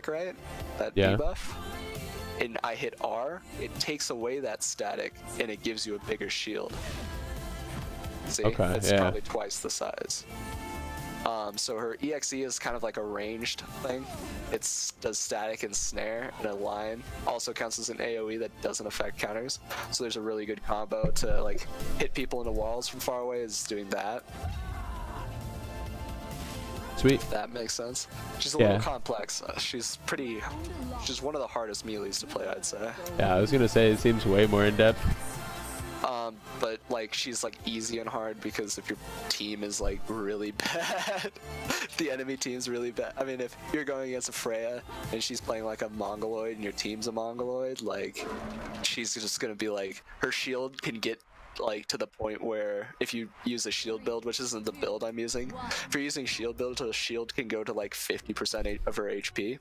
right? That Yeah. debuff. And I hit R, it takes away that static and it gives you a bigger shield. See? Okay, It's yeah. probably twice the size. So her EXE is kind of like a ranged thing. It does static and snare in a line. Also counts as an AoE that doesn't affect counters. So there's a really good combo to like hit people into walls from far away is doing that. Sweet. If that makes sense. She's a Yeah. little complex. She's one of the hardest melees to play, I'd say. Yeah, I was gonna say it seems way more in depth. But like she's like easy and hard because if your team is like really bad, the enemy team's really bad. I mean, if you're going against a Freya and she's playing like a Mongoloid and your team's a Mongoloid, like she's just gonna be like, her shield can get like to the point where if you use a shield build, which isn't the build I'm using, if you're using shield build, the shield can go to like 50% of her HP.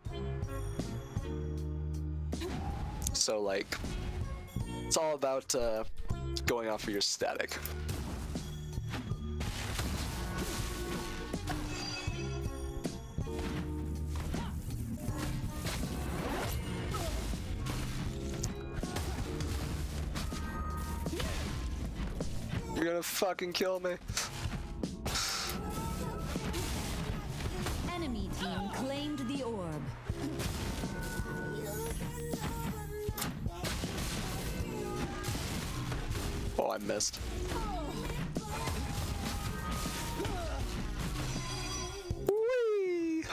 So like, it's all about going off of your static. You're gonna fucking kill me. Enemy team claimed the orb. Oh, I missed. Whee!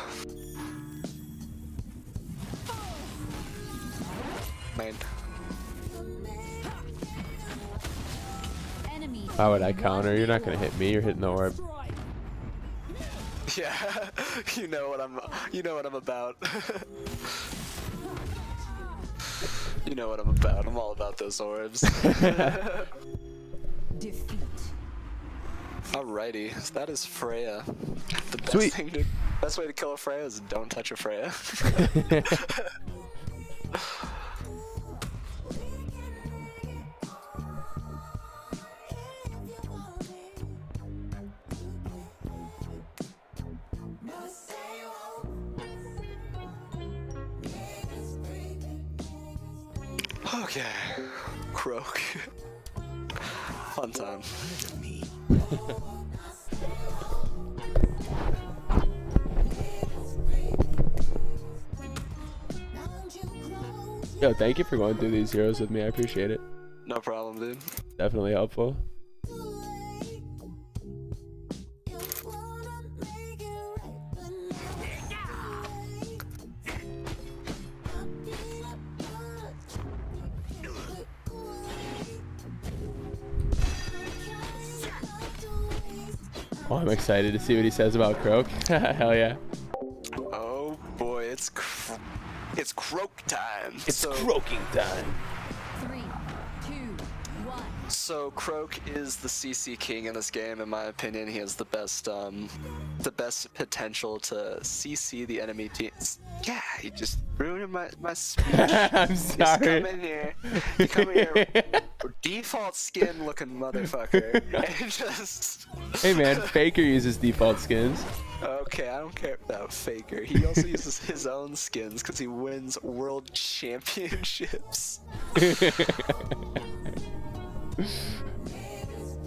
Man. Enemy How would I counter? You're not gonna hit me. You're hitting the orb. Yeah, you know what I'm about. You know what I'm about. I'm all about those orbs. defeat. Alrighty, that is Freya. The best Sweet. best way to kill a Freya is don't touch a Freya. Okay, Croak. Fun time. Yo, thank you for going through these heroes with me. I appreciate it. No problem, dude. Definitely helpful. Oh, I'm excited to see what he says about Croak. Hell yeah. Oh boy, it's Croak time. It's croaking time. 3, 2, 1. So Croak is the CC king in this game, in my opinion. He has the best potential to CC the enemy teams. Yeah, he just ruined my speech. I'm Just sorry. come in here, default skin looking motherfucker, and just. Hey man, Faker uses default skins. Okay, I don't care about Faker. He also uses his own skins because he wins world championships.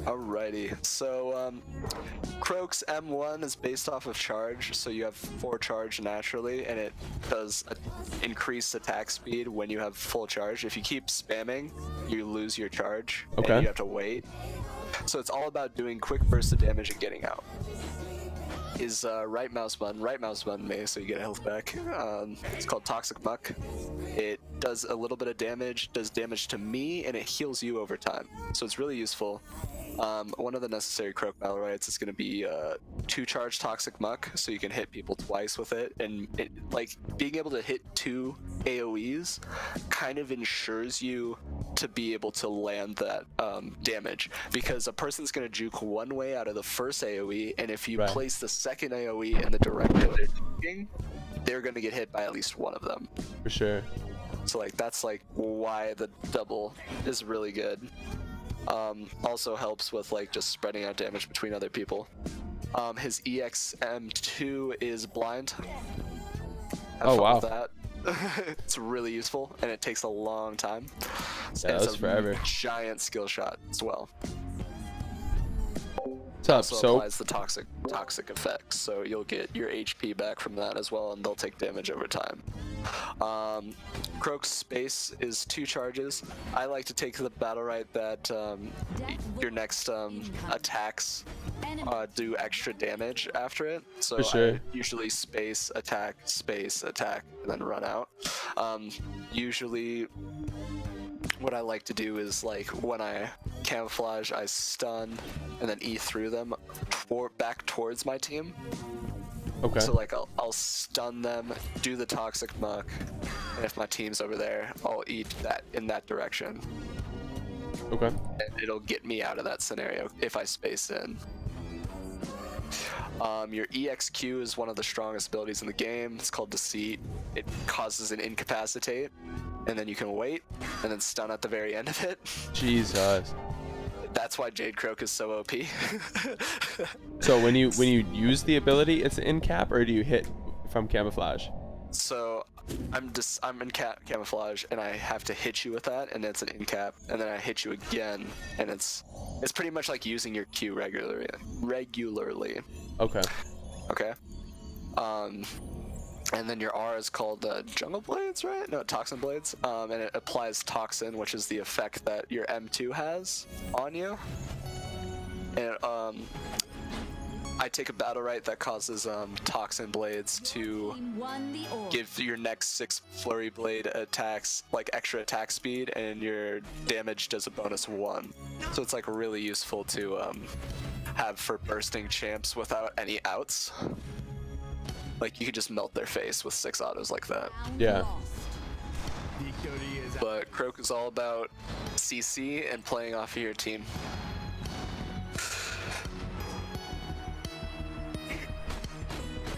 Alrighty, so Croak's M1 is based off of charge, so you have 4 charge naturally, and it does increase attack speed when you have full charge. If you keep spamming, you lose your charge, Okay. and you have to wait. So it's all about doing quick bursts of damage and getting out. Is right mouse button me, so you get health back. It's called Toxic Muck. It does a little bit of damage, does damage to me, and it heals you over time. So it's really useful. One of the necessary Croak Battlerites is going to be 2 charge Toxic Muck, so you can hit people twice with it. And like being able to hit 2 AoEs kind of ensures you to be able to land that damage, because a person's going to juke one way out of the first AoE, and if you Right. place the second AoE in the direction they're juking, they're going to get hit by at least one of them. For sure. So like that's like why the double is really good. Also helps with like just spreading out damage between other people. His EXM2 is blind. Have Oh, fun wow. with that. It's really useful, and it takes a long time. Yeah, And that's forever. Giant skill shot as well. What's up, Also Soap? applies the toxic effects, so you'll get your HP back from that as well, and they'll take damage over time. Croak's space is 2 charges. I like to take the Battlerite that your next attacks do extra damage after it. So For sure. I usually space, attack, and then run out. Usually what I like to do is, like, when I camouflage, I stun and then E through them back towards my team. Okay. So like I'll stun them, do the toxic muck, and if my team's over there, I'll eat that in that direction. Okay. And it'll get me out of that scenario if I space in. Your EXQ is one of the strongest abilities in the game. It's called Deceit. It causes an incapacitate, and then you can wait, and then stun at the very end of it. Jesus. That's why Jade Croak is so OP. So when you use the ability, it's in cap, or do you hit from camouflage? So I'm in camouflage, and I have to hit you with that, and it's an in cap, and then I hit you again, and it's pretty much like using your Q regularly. Okay. Okay. And then your R is called Jungle Blades, right? No, Toxin Blades. And it applies Toxin, which is the effect that your M2 has on you. And I take a Battlerite that causes Toxin Blades to Team won the orb. give your next 6 Flurry Blade attacks like extra attack speed, and your damage does a bonus 1. So it's like really useful to have for bursting champs without any outs. Like, you could just melt their face with 6 autos like that. Yeah. Lost. But Croak is all about CC and playing off of your team.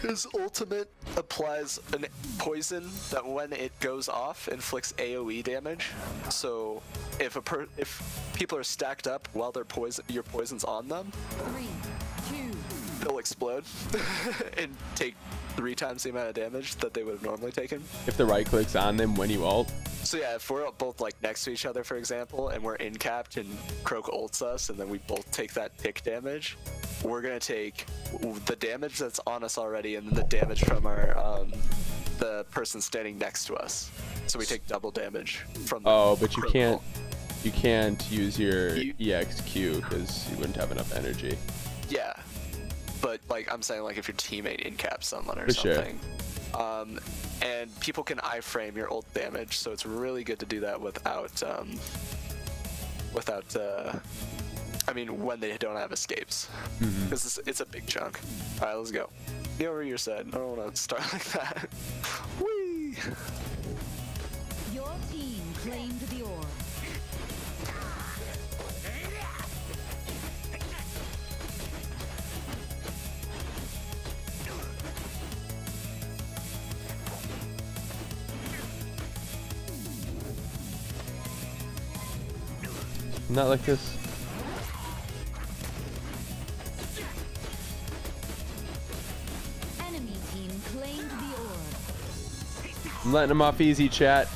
His ultimate applies a poison that, when it goes off, inflicts AoE damage. So if people are stacked up while your poison's on them, 3, 2, they'll explode and take 3 times the amount of damage that they would have normally taken. If the right click's on them when you ult. So yeah, if we're both like next to each other, for example, and we're in capped and Croak ults us, and then we both take that tick damage, we're gonna take the damage that's on us already, and then the damage from our the person standing next to us. So we take double damage from the Oh, but you Croak can't. ult. You can't use your EXQ because you wouldn't have enough energy. Yeah, but like I'm saying, like if your teammate in cap someone or For sure. something. And people can iframe your ult damage, so it's really good to do that without I mean, when they don't have escapes, because it's a big chunk. All right, let's go. Be over your side. I don't want to start like that. Whee! Your team claimed the orb. Not like this. Enemy team claimed the orb. I'm letting him off easy, chat.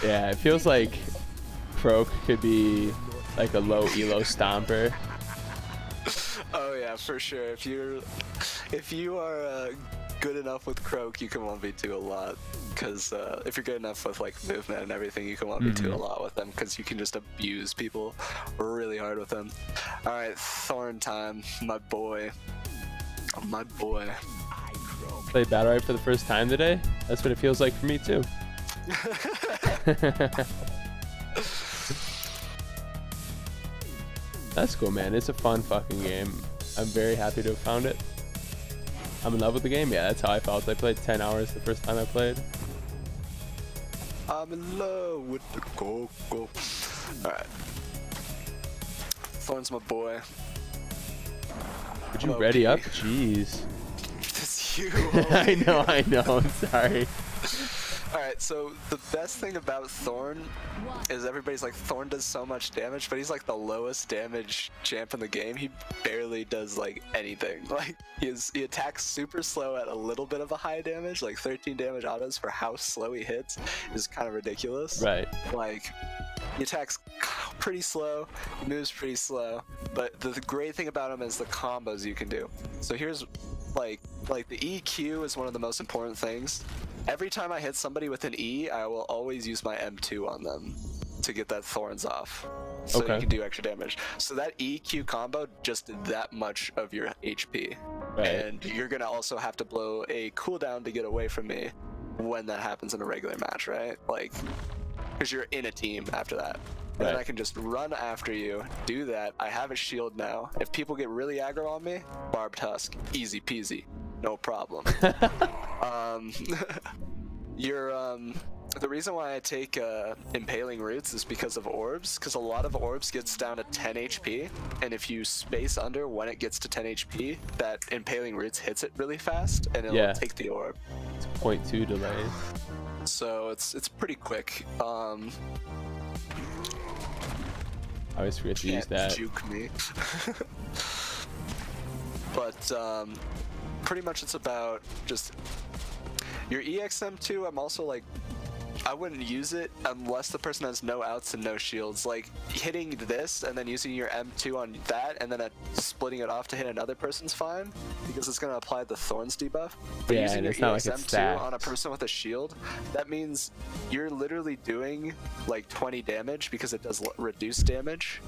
Yeah, it feels like Croak could be like a low elo stomper. Oh yeah, for sure. If you are good enough with Croak, you can 1v2 a lot. Because if you're good enough with like movement and everything, you can 1v2 a lot with them. Because you can just abuse people really hard with them. All right, Thorn time, my boy. My boy. Played Battlerite for the first time today. That's what it feels like for me too. That's cool, man. It's a fun fucking game. I'm very happy to have found it. I'm in love with the game. Yeah, that's how I felt. I played 10 hours the first time I played. I'm in love with the coco. Alright. Thorn's my boy. Would you Oh, ready up? Pete. Jeez. It's you. I know. I'm sorry. Alright, so the best thing about Thorn is everybody's like, Thorn does so much damage, but he's like the lowest damage champ in the game. He barely does like anything. Like he attacks super slow at a little bit of a high damage, like 13 damage autos for how slow he hits is kind of ridiculous. Right. Like he attacks pretty slow, he moves pretty slow, but the great thing about him is the combos you can do. So here's like the EQ is one of the most important things. Every time I hit somebody with an E, I will always use my M2 on them to get that Thorns off. So Okay. you can do extra damage. So that EQ combo just did that much of your HP. Right. And you're gonna also have to blow a cooldown to get away from me when that happens in a regular match, right? Like, because you're in a team after that. And then Right. I can just run after you, do that. I have a shield now. If people get really aggro on me, Barbed Husk, easy peasy, no problem. The reason why I take Impaling Roots is because of orbs, because a lot of orbs gets down to 10 HP, and if you space under when it gets to 10 HP, that Impaling Roots hits it really fast, and it'll Yeah. take the orb. 0.2 delays. So it's pretty quick. I always forget to use Can't that. juke me. But pretty much it's about just your EXM2. I'm also like, I wouldn't use it unless the person has no outs and no shields. Like hitting this and then using your M2 on that and then splitting it off to hit another person's fine, because it's gonna apply the Thorns debuff. But Yeah, using and your it's not like it's EXM2 stacked. on a person with a shield, that means you're literally doing like 20 damage because it does reduce damage.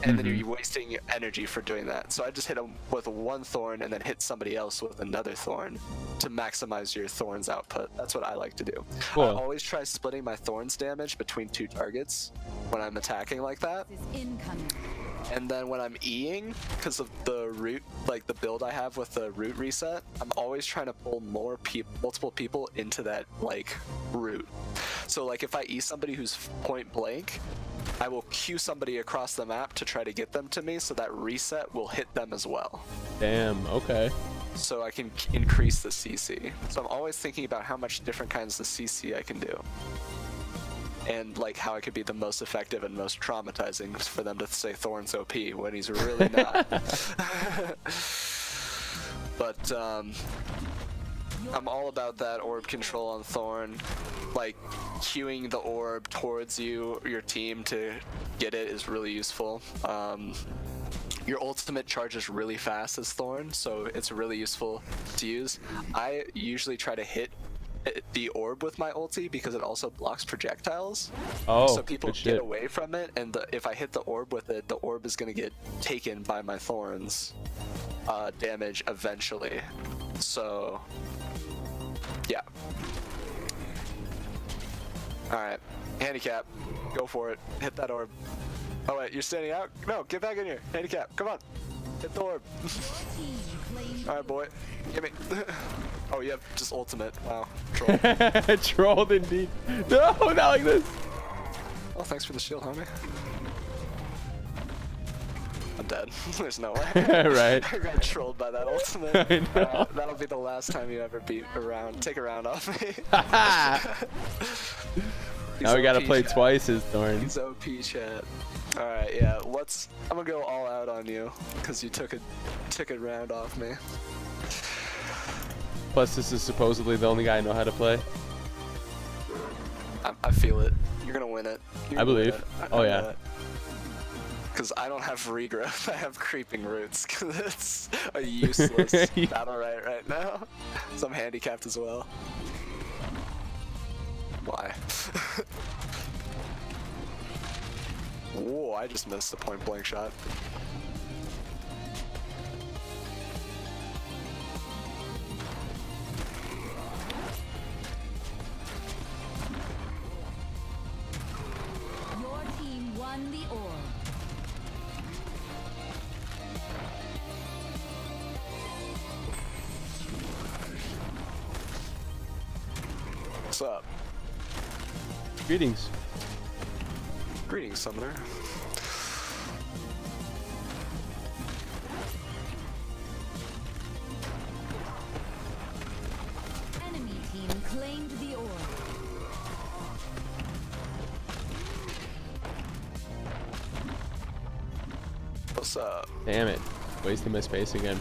And then you're wasting energy for doing that. So I just hit him with one Thorn and then hit somebody else with another Thorn to maximize your Thorns output. That's what I like to do. Cool. I always try splitting my Thorns damage between two targets when I'm attacking like that. Is incoming. And then when I'm Eing, because of the root, like the build I have with the root reset, I'm always trying to pull multiple people into that like root. So like if I E somebody who's point blank, I will cue somebody across the map to try to get them to me, so that reset will hit them as well. Damn, okay. So I can increase the CC. So I'm always thinking about how much different kinds of CC I can do. And like how I could be the most effective and most traumatizing for them to say Thorn's OP when he's really not. But I'm all about that orb control on Thorn. Like queuing the orb towards you, your team, to get it is really useful. Your ultimate charges really fast as Thorn, so it's really useful to use. I usually try to hit the orb with my ulti because it also blocks projectiles. Oh, so people good get shit. away from it, and if I hit the orb with it, the orb is gonna get taken by my Thorns damage eventually. So yeah. Alright, handicap, go for it, hit that orb. Oh wait, you're standing out? No, get back in here, handicap, come on, hit the orb. Team claimed. Alright boy, gimme. Oh, you have just ultimate, wow, troll. Trolled indeed. No, not like this. Oh, thanks for the shield, homie. I'm dead. There's no way. Right. I got trolled by that ultimate. I know. That'll be the last time you ever beat a round. Take a round off me. Now we gotta He's play OP, chat. twice as Thorn. He's OP, chat. Alright, yeah, I'm gonna go all out on you, because you took a round off me. Plus, this is supposedly the only guy I know how to play. I feel it. You're gonna win it. I believe. Oh, yeah. Because I don't have regrowth, I have creeping roots, because it's a useless Battlerite right now. So I'm handicapped as well. Why? Whoa, I just missed a point blank shot. Your team won the orb. What's up? Greetings. Greetings, summoner. Enemy team claimed the orb. What's up? Damn it. Wasting my space again.